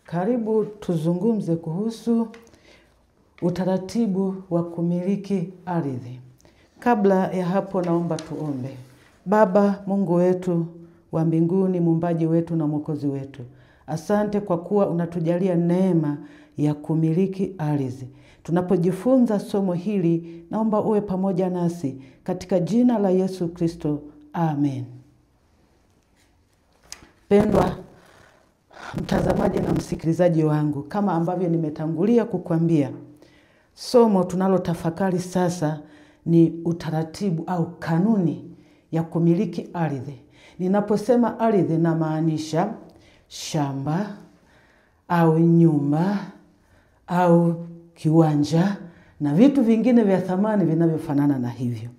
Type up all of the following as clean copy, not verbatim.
Karibu tuzungumze kuhusu utaratibu wa kumiliki ardhi. Kabla ya hapo naomba tuombe. Baba Mungu wetu wa mbinguni, muumbaji wetu na mwokozi wetu, asante kwa kuwa unatujalia neema ya kumiliki ardhi. Tunapojifunza somo hili, naomba uwe pamoja nasi katika jina la Yesu Kristo. Amen. Pendwa mtazamaji na msikilizaji wangu, kama ambavyo nimetangulia kukwambia, somo tunalotafakari sasa ni utaratibu au kanuni ya kumiliki ardhi. Ninaposema ardhi namaanisha shamba au nyumba au kiwanja na vitu vingine vya thamani vinavyofanana na hivyo.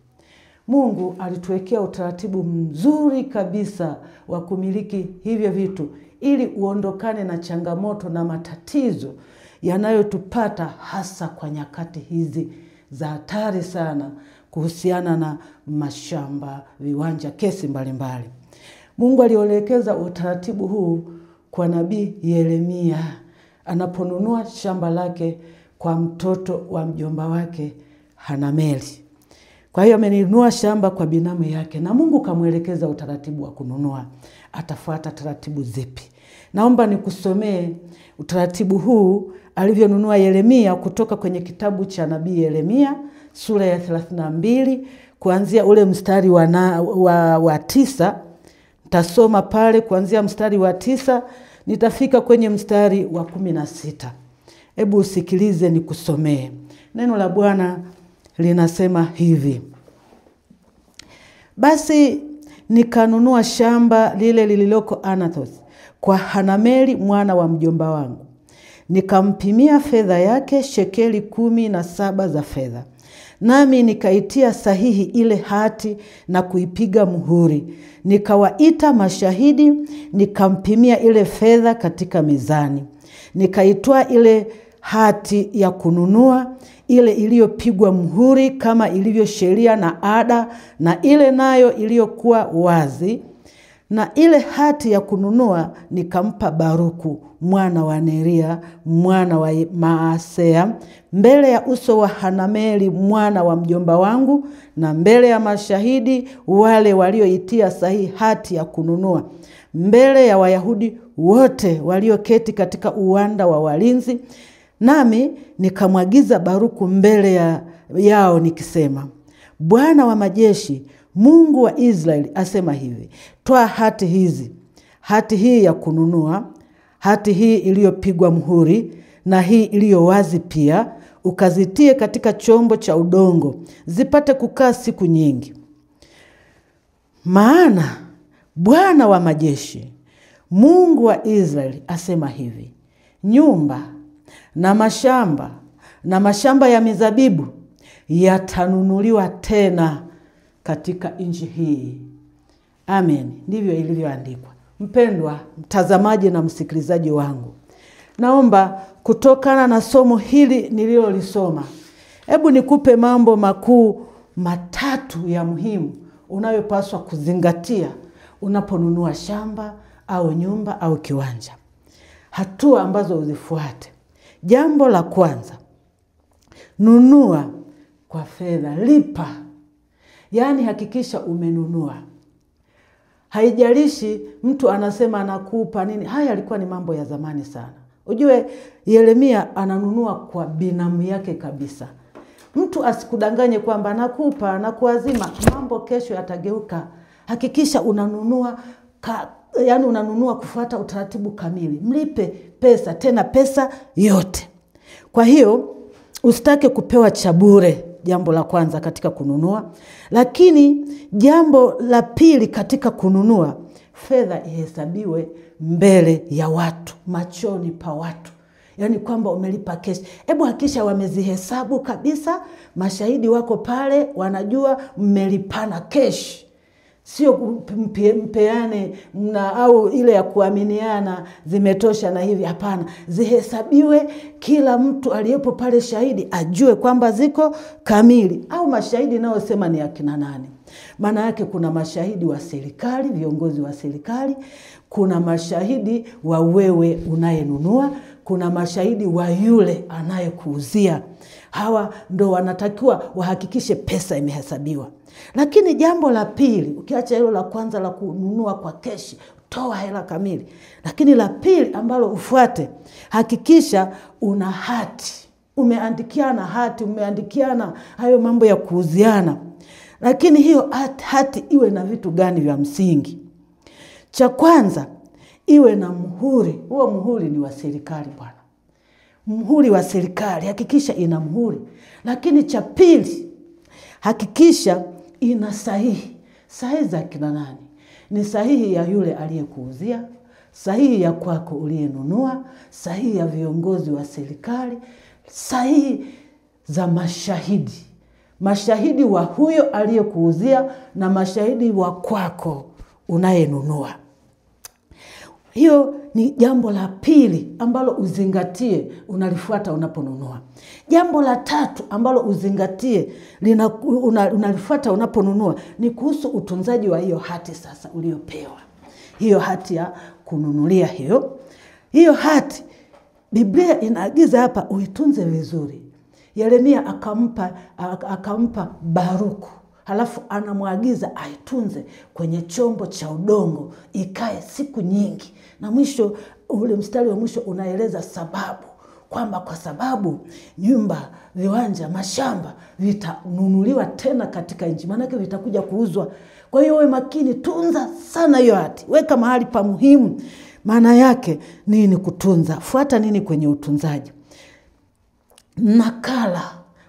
Mungu alituwekea utaratibu mzuri kabisa wa kumiliki hivyo vitu ili uondokane na changamoto na matatizo yanayotupata hasa kwa nyakati hizi za hatari sana kuhusiana na mashamba, viwanja, kesi mbalimbali. Mungu alielekeza utaratibu huu kwa nabii Yeremia anaponunua shamba lake kwa mtoto wa mjomba wake Hanameli. Kwa hiyo amenunua shamba kwa binamu yake na Mungu kamwelekeza utaratibu wa kununua. Atafuata taratibu zipi? Naomba nikusomee utaratibu huu alivyonunua Yeremia kutoka kwenye kitabu cha nabii Yeremia sura ya 32 kuanzia ule mstari wa 9. Nitasoma pale kuanzia mstari wa 9 nitafika kwenye mstari wa 16. Hebu usikilize nikusomee. Neno la Bwana linasema hivi: Basi nikanunua shamba lile lililoko Anathoth kwa Hanameli mwana wa mjomba wangu. Nikampimia fedha yake shekeli 17 za fedha. Nami nikaitia sahihi ile hati na kuipiga muhuri. Nikawaita mashahidi, nikampimia ile fedha katika mizani. Nikaitoa ile hati ya kununua, ile iliyopigwa muhuri kama ilivyo sheria na ada, na ile nayo iliyokuwa wazi. Na ile hati ya kununua nikampa Baruku mwana wa Neria mwana wa Maasea mbele ya uso wa Hanameli mwana wa mjomba wangu na mbele ya mashahidi wale walioitia sahihi hati ya kununua, mbele ya Wayahudi wote walioketi katika uwanda wa walinzi. Nami nikamwagiza Baruku mbele yao nikisema, Bwana wa majeshi, Mungu wa Israeli asema hivi: toa hati hizi, hati hii ya kununua, hati hii iliyopigwa muhuri na hii iliyo wazi pia, ukazitie katika chombo cha udongo zipate kukaa siku nyingi. Maana Bwana wa majeshi, Mungu wa Israeli asema hivi: nyumba na mashamba ya mizabibu yatanunuliwa tena katika nchi hii. Amen. Ndivyo ilivyoandikwa. Mpendwa mtazamaji na msikilizaji wangu, naomba kutokana na somo hili nililolisoma, hebu nikupe mambo makuu 3 ya muhimu unayopaswa kuzingatia unaponunua shamba au nyumba au kiwanja. Hatua ambazo uzifuate. Jambo la kwanza, nunua kwa fedha, lipa. Yaani hakikisha umenunua. Haijalishi mtu anasema anakupa nini. Haya yalikuwa ni mambo ya zamani sana. Ujue Yeremia ananunua kwa binamu yake kabisa. Mtu asikudanganye kwamba nakupa na kuazima, mambo kesho yatageuka. Hakikisha unanunua yani unanunua kufuata utaratibu kamili. Mlipe pesa, tena pesa yote. Kwa hiyo usitake kupewa cha bure, jambo la kwanza katika kununua. Lakini jambo la pili katika kununua, fedha ihesabiwe mbele ya watu, machoni pa watu. Yaani kwamba umelipa keshi. Hebu hakisha wamezihesabu kabisa, mashahidi wako pale wanajua mmelipana keshi. Sio mpeane au ile ya kuaminiana zimetosha na hivi, hapana. Zihesabiwe, kila mtu aliyepo pale shahidi ajue kwamba ziko kamili. Au mashahidi nao sema ni akina nani. Maana yake kuna mashahidi wa serikali, viongozi wa serikali, kuna mashahidi wa wewe unayenunua, kuna mashahidi wa yule anayekuuzia. Hawa ndo wanatakiwa wahakikishe pesa imehesabiwa. Lakini jambo la pili, ukiacha hilo la kwanza la kununua kwa keshi, toa hela kamili. Lakini la pili ambalo ufuate, hakikisha una hati. Umeandikiana hati, umeandikiana hayo mambo ya kuuziana. Lakini hiyo hati iwe na vitu gani vya msingi? Cha kwanza, iwe na muhuri. Huo muhuri ni wa serikali bwana. Muhuri wa serikali, hakikisha ina muhuri. Lakini cha pili, hakikisha ina sahihi. Sahihi za kina nani? Ni sahihi ya yule aliyekuuzia, sahihi ya kwako uliyenunua, sahihi ya viongozi wa serikali, sahihi za mashahidi. Mashahidi wa huyo aliyekuuzia na mashahidi wa kwako unayenunua. Hiyo ni jambo la pili ambalo uzingatie unalifuata unaponunua. Jambo la tatu ambalo uzingatie unalifuata unaponunua ni kuhusu utunzaji wa hiyo hati sasa uliopewa. Hiyo hati ya kununulia hiyo. Hiyo hati Biblia inaagiza hapa uitunze vizuri. Yeremia akampa Baruku. Halafu anamwagiza aitunze kwenye chombo cha udongo ikae siku nyingi. Na mwisho, ule mstari wa mwisho unaeleza sababu, kwamba kwa sababu nyumba, viwanja, mashamba vitanunuliwa tena katika nchi, maana yake vitakuja kuuzwa. Kwa hiyo uwe makini, tunza sana hiyo hati, weka mahali pa muhimu. Maana yake nini kutunza? Fuata nini kwenye utunzaji? Nakala.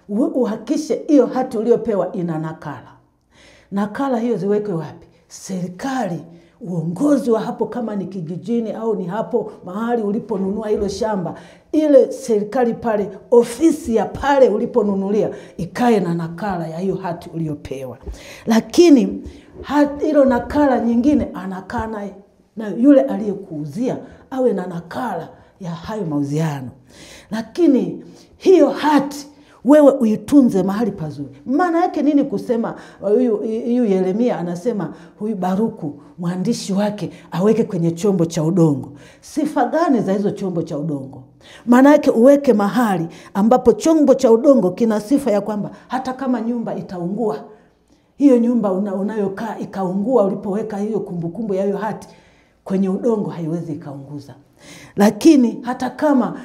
Uhakishe hiyo hati uliopewa ina nakala. Nakala hiyo ziwekwe wapi? Serikali, uongozi wa hapo, kama ni kijijini au ni hapo mahali uliponunua hilo shamba, ile serikali pale, ofisi ya pale uliponunulia ikae na nakala ya hiyo hati uliopewa. Lakini hilo nakala nyingine anakaa na yule aliyekuuzia awe na nakala ya hayo mauziano. Lakini hiyo hati wewe uitunze mahali pazuri. Maana yake nini kusema huyu Yeremia anasema huyu Baruku mwandishi wake aweke kwenye chombo cha udongo? Sifa gani za hizo chombo cha udongo? Maana yake uweke mahali ambapo chombo cha udongo kina sifa ya kwamba hata kama nyumba itaungua, hiyo nyumba unayokaa ikaungua, ulipoweka hiyo kumbukumbu ya hiyo hati kwenye udongo haiwezi ikaunguza. Lakini hata kama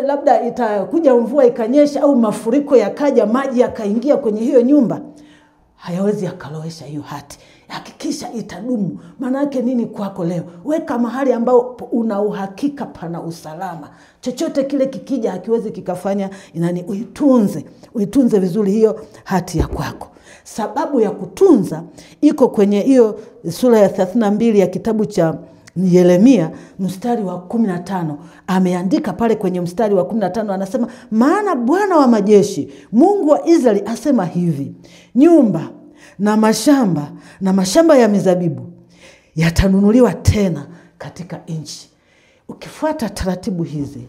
labda itakuja mvua ikanyesha au mafuriko yakaja, maji yakaingia kwenye hiyo nyumba, hayawezi yakalowesha hiyo hati. Hakikisha itadumu. Maana yake nini kwako leo? Weka mahali ambao una uhakika pana usalama. Chochote kile kikija hakiwezi kikafanya uitunze vizuri hiyo hati ya kwako. Sababu ya kutunza iko kwenye hiyo sura ya 32 ya kitabu cha Yeremia mstari wa 15. Ameandika pale kwenye mstari wa 15, anasema, maana Bwana wa majeshi, Mungu wa Israeli asema hivi, nyumba na mashamba ya mizabibu yatanunuliwa tena katika nchi. Ukifuata taratibu hizi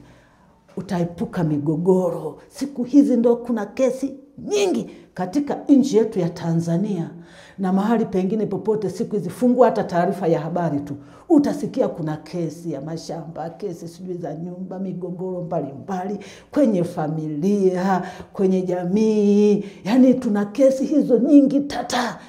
utaepuka migogoro. Siku hizi ndo kuna kesi nyingi katika nchi yetu ya Tanzania na mahali pengine popote. Siku hizi fungua hata taarifa ya habari tu, utasikia kuna kesi ya mashamba, kesi sijui za nyumba, migogoro mbalimbali kwenye familia, kwenye jamii. Yani tuna kesi hizo nyingi tata.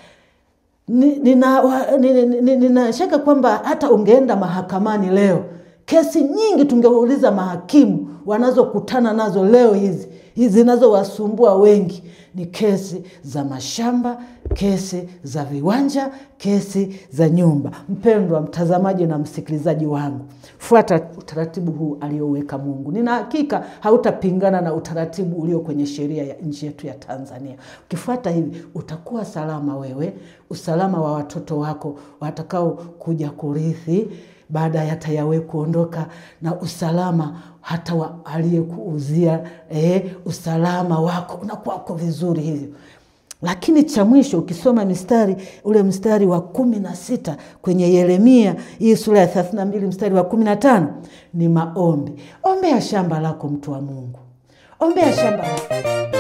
Ninashaka kwamba hata ungeenda mahakamani leo, kesi nyingi tungeuliza mahakimu wanazokutana nazo leo, hizi zinazowasumbua wengi ni kesi za mashamba, kesi za viwanja, kesi za nyumba. Mpendwa mtazamaji na msikilizaji wangu, fuata utaratibu huu alioweka Mungu. Nina hakika hautapingana na utaratibu ulio kwenye sheria ya nchi yetu ya Tanzania. Ukifuata hivi utakuwa salama wewe, usalama wa watoto wako watakao kuja kurithi baada ya tayawe kuondoka, na usalama hata wa aliyekuuzia, usalama wako unakuwa vizuri hivyo. Lakini cha mwisho, ukisoma mstari wa 16 kwenye Yeremia hii sura ya 32 mstari wa 15 ni maombi. Ombea shamba lako, mtu wa Mungu. Ombea shamba lako.